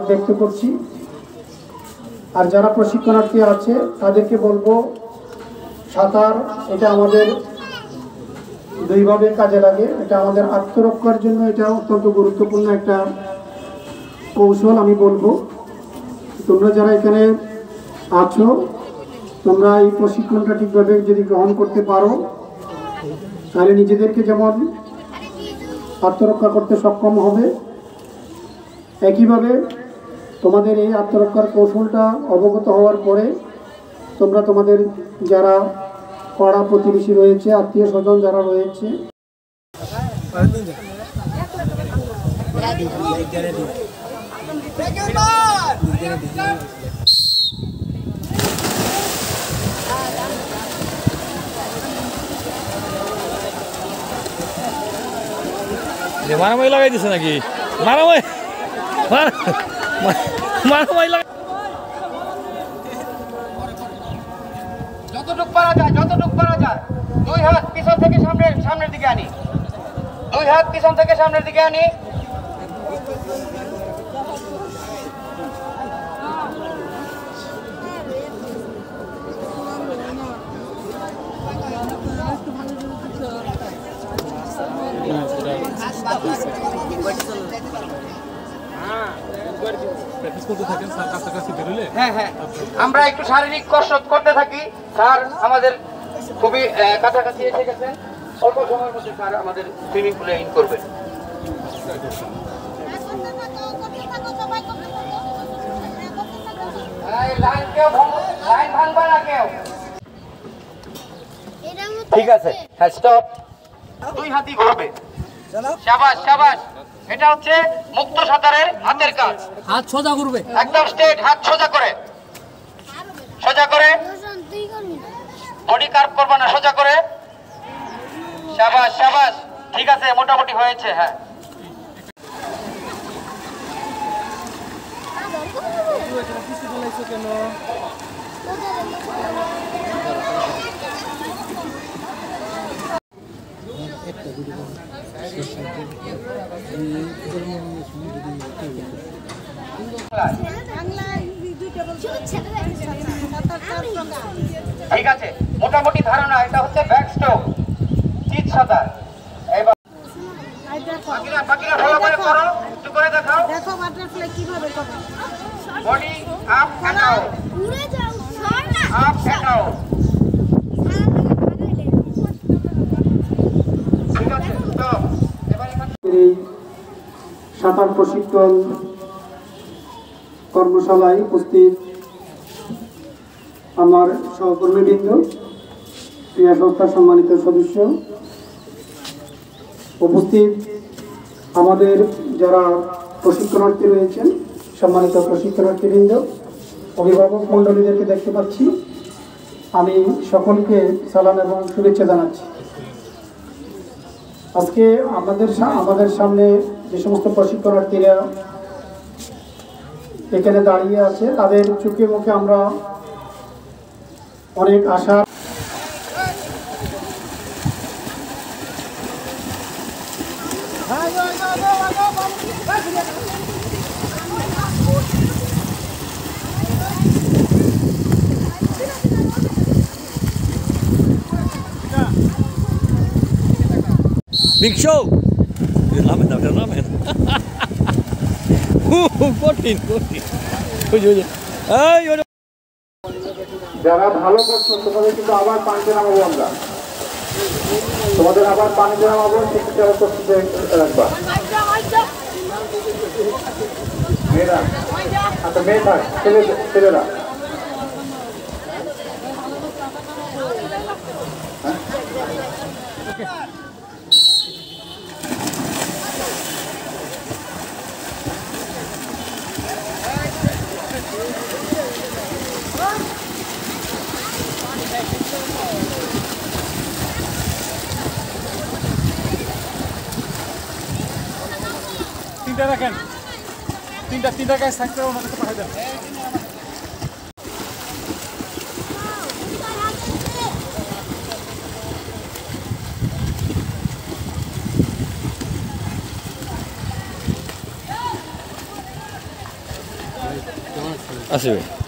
ব্যক্ত করছি। আর যারা প্রশিক্ষণার্থী আছে তাদেরকে বলবো, সাঁতার এটা আমাদের দুইভাবে কাজে লাগে। এটা আমাদের আত্মরক্ষার জন্য এটা অত্যন্ত গুরুত্বপূর্ণ একটা কৌশল। আমি বলবো তোমরা যারা এখানে আছো, তোমরা এই প্রশিক্ষণটা ঠিকভাবে যদি গ্রহণ করতে পারো, তাহলে নিজেদেরকে যেমন আত্মরক্ষা করতে সক্ষম হবে, একইভাবে তোমাদের এই আত্মরক্ষার কৌশলটা অবগত হওয়ার পরে তোমরা তোমাদের যারা পাড়া প্রতিবেশী রয়েছে, আত্মীয় স্বজন যারা রয়েছে, মারামারি লাগাই দিছে নাকি? মারামারি মারামারি লাগাই। যতটুকু পারা যায় দুই হাত পিছন থেকে সামনের দিকে আনি, দুই হাত পিছন থেকে সামনের দিকে আনি। হ্যাঁ হ্যাঁ, আমরা একটু শারীরিক কসরত করতে থাকি। স্যার আমাদের খুবই কাছাকাছি এসে গেছেন, অল্প সময়ের মধ্যে স্যার আমাদের সুইমিং পুলে ইন করবেন। ঠিক আছে, হ্যাঁ স্টপ। দুই হাতই ঘুরবে। শাবাশ শাবাশ। এটা হচ্ছে মুক্ত সাঁতারের হাতের কাজ। হাত সোজা করবে, একদম স্ট্রেট, হাত সোজা করে, সোজা করে, বডি কার্ভ করবে না, সোজা করে। শাবাশ শাবাশ, ঠিক আছে, মোটামুটি হয়েছে। হ্যাঁ ঠিক আছে, মোটামুটি ধারণা। এটা হচ্ছে ব্যাক স্ট্রোক, চিৎ সাঁতার। এবার বাকিরা ভালো করে করো, একটু করে দেখাও। দেখো বাটারফ্লাই কিভাবে করো। বডি আপ এন্ড আউট, উড়ে যাও, সর না, আপ এন্ড আউট। ঠিক আছে, স্টপ। এবার এই সাঁতার প্রশিক্ষণ কর্মশালায় উপস্থিত আমার সহকর্মীবৃন্দ, ক্রীড়া সংস্থার সম্মানিত সদস্য, উপস্থিত আমাদের যারা প্রশিক্ষণার্থী রয়েছেন, সম্মানিত প্রশিক্ষণার্থীবৃন্দ, অভিভাবক মণ্ডলীদেরকে দেখতে পাচ্ছি। আমি সকলকে সালাম এবং শুভেচ্ছা জানাচ্ছি। আজকে আমাদের সামনে যে সমস্ত প্রশিক্ষণার্থীরা এখানে দাঁড়িয়ে আছে, তাদের চোখে মুখে আমরা অনেক আশা। Big Show. Ramen. কঠিন। যারা ভালো করছো তোমাদের কিন্তু আবার পানিতে নামাবো আমরা, তোমাদের আবার পানিতে নামাবো, সেক্ষেত্রে প্রস্তুতি রাখবা। মেয়েরা, আচ্ছা মেয়ে থাক, ছেলেরা তিনটা রাখেন, তিনটা গাছ থাকতে ওনার কাছে পাঠাই দেন। আছে ভাই